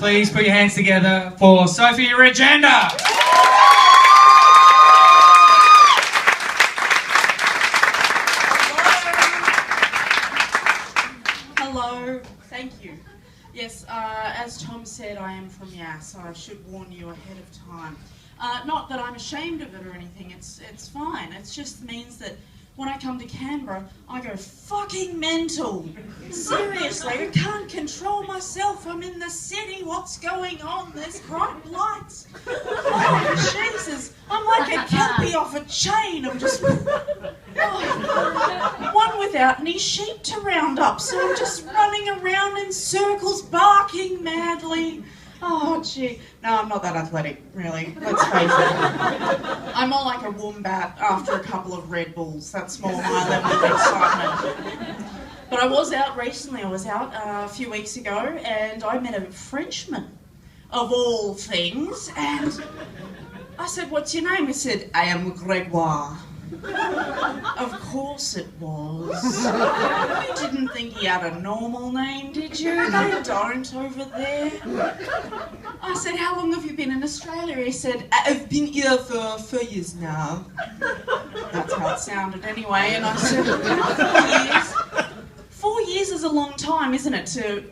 Please put your hands together for Sophie Regenda. Hello, thank you. Yes, as Tom said, I am from Yass. I should warn you ahead of time. Not that I'm ashamed of it or anything, it's fine. It just means that when I come to Canberra, I go fucking mental. Seriously, I can't control myself. I'm in the city. What's going on? There's bright lights. Oh, Jesus. I'm like a kelpie off a chain. I'm just... one without any sheep to round up, so I'm just running around in circles, barking madly. Oh, gee. No, I'm not that athletic, really. Let's face it. I'm more like a wombat after a couple of Red Bulls. That's more my level of excitement. But I was out recently. I was out a few weeks ago, and I met a Frenchman, of all things, and I said, "What's your name?" He said, "I am Gregoire." Of course it was. You didn't think he had a normal name, did you? They don't over there. I said, "How long have you been in Australia?" He said, "I've been here for 4 years now." That's how it sounded anyway. And I said, 4 years? 4 years is a long time, isn't it,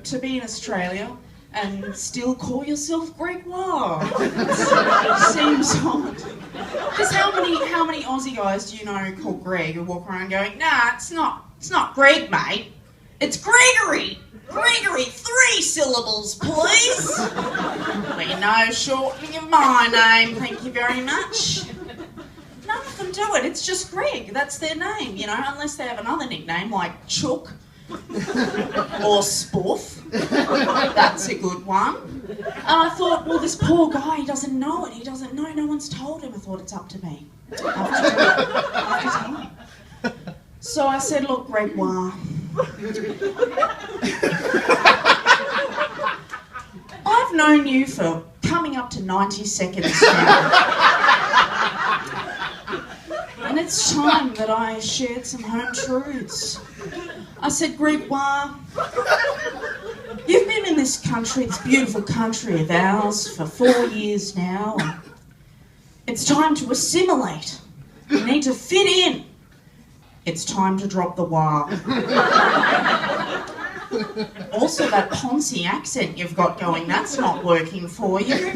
to be in Australia and still call yourself Gregoire? Seems odd. Because how many Aussie guys do you know called Greg who walk around going, "Nah, it's not Greg, mate. It's Gregory. Gregory, 3 syllables, please." "We know shortening of my name, thank you very much." None of them do it. It's just Greg. That's their name, you know, unless they have another nickname like Chook or Spoof. That's a good one. And I thought, well, this poor guy, he doesn't know it. He doesn't know. No one's told him. I thought, it's up to me. Up to him. So I said, "Look, Gregoire, I've known you for coming up to 90 seconds now. And it's time that I shared some home truths." I said, "Gregoire, you've been in this country, this beautiful country of ours, for 4 years now. And it's time to assimilate. You need to fit in. It's time to drop the wah. Also, that Ponzi accent you've got going, that's not working for you."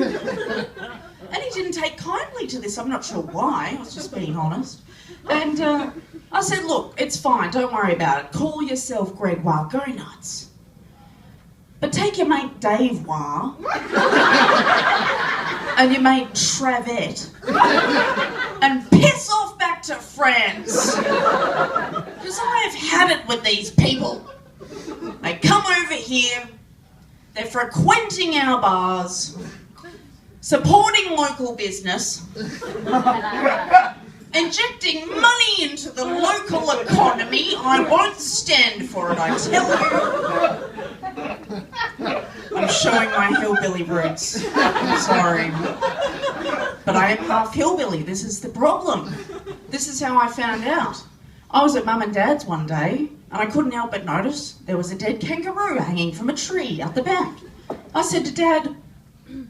And he didn't take kindly to this. I'm not sure why. I was just being honest. And I said, "Look, it's fine. Don't worry about it. Call yourself Gregoire. Go nuts. But take your mate Dave Wah and your mate Travette and piss off back to France. Because I have had it with these people. They come over here. They're frequenting our bars, supporting local business, injecting money into the local economy. I won't stand for it, I tell you. I'm showing my hillbilly roots. I'm sorry. But I am half hillbilly. This is the problem. This is how I found out. I was at Mum and Dad's one day, and I couldn't help but notice there was a dead kangaroo hanging from a tree out the back. I said to Dad,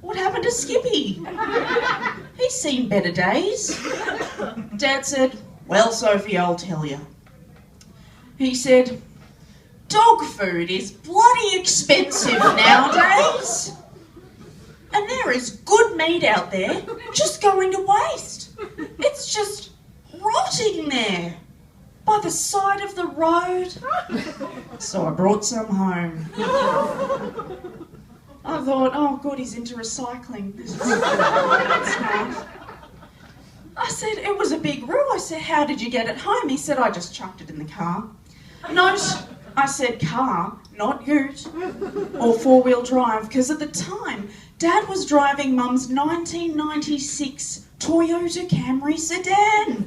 "What happened to Skippy? He's seen better days." Dad said, "Well, Sophie, I'll tell you." He said, "Dog food is bloody expensive nowadays. And there is good meat out there just going to waste. It's just rotting there by the side of the road." So I brought some home. I thought, oh, good, he's into recycling. That's nice. I said, "It was a big roo." I said, "How did you get it home?" He said, "I just chucked it in the car." Note, I said car, not ute, or 4-wheel drive, because at the time, Dad was driving Mum's 1996 Toyota Camry sedan.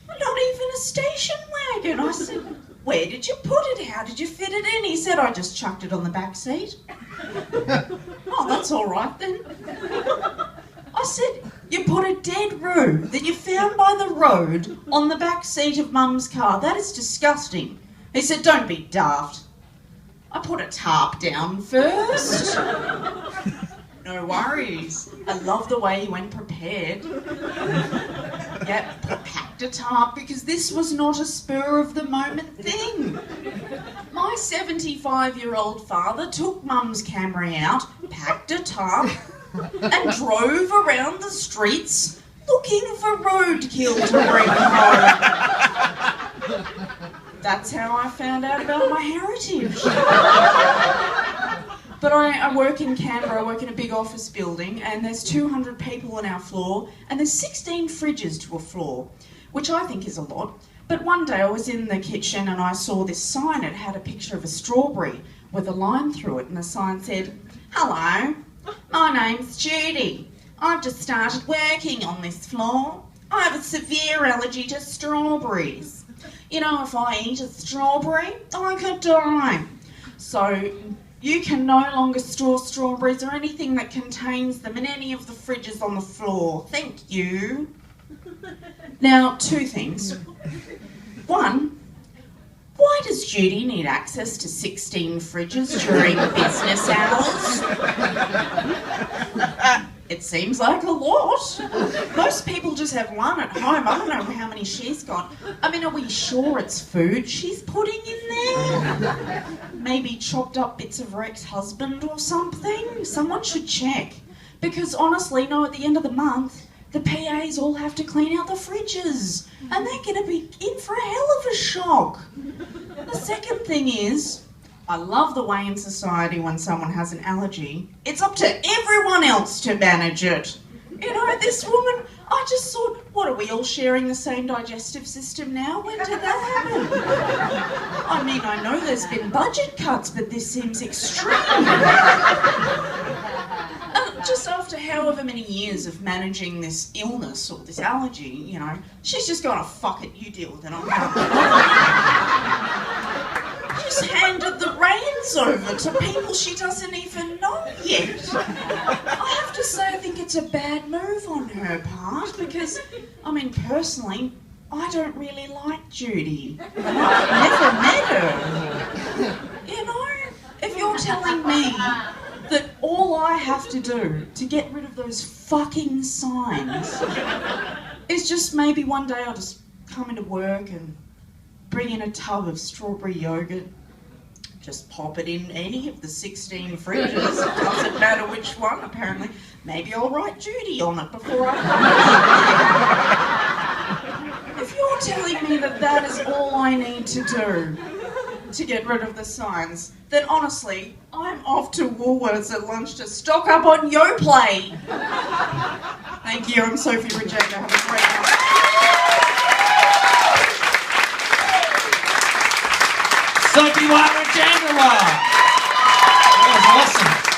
Not even a station wagon. I said, "Where did you put it? How did you fit it in?" He said, "I just chucked it on the back seat." "Oh, that's all right then." I said, "You put a dead roo that you found by the road on the back seat of Mum's car. That is disgusting." He said, "Don't be daft." I put a tarp down first. No worries. I love the way he went prepared. Yep, packed a tarp because this was not a spur-of-the-moment thing. My 75-year-old father took Mum's Camry out, packed a tarp, and drove around the streets looking for roadkill to bring home. That's how I found out about my heritage. But I work in Canberra, I work in a big office building, and there's 200 people on our floor, and there's 16 fridges to a floor, which I think is a lot. But one day I was in the kitchen and I saw this sign. It had a picture of a strawberry with a line through it, and the sign said, "Hello, my name's Judy. I've just started working on this floor. I have a severe allergy to strawberries. You know, if I eat a strawberry, I could die. So you can no longer store strawberries or anything that contains them in any of the fridges on the floor. Thank you." Now, two things. One, why does Judy need access to 16 fridges during business hours? It seems like a lot. Most people just have one at home. I don't know how many she's got. I mean, are we sure it's food she's putting in there? Maybe chopped up bits of her ex-husband or something? Someone should check. Because honestly, no, at the end of the month, the PAs all have to clean out the fridges. And they're going to be in for a hell of a shock. The second thing is, I love the way in society when someone has an allergy, it's up to everyone else to manage it. You know, this woman, I just thought, what, are we all sharing the same digestive system now? When did that happen? I mean, I know there's been budget cuts, but this seems extreme. Just after however many years of managing this illness or this allergy, you know, she's just gone, "Oh, fuck it, you deal with it, I'm coming." Just handed the reins over to people she doesn't even know yet. I have to say, I think it's a bad move on her part because, I mean, personally, I don't really like Judy. I've never met her. You know, if you're telling me that all I have to do to get rid of those fucking signs is just maybe one day I'll just come into work and bring in a tub of strawberry yogurt, just pop it in any of the 16 fridges, it doesn't matter which one apparently. Maybe I'll write Judy on it before I come. If you're telling me that that is all I need to do to get rid of the signs, then honestly, I'm off to Woolworths at lunch to stock up on Yoplait. Thank you, I'm Sophie Regenda. Have a great night. Sophie Regenda. That was awesome.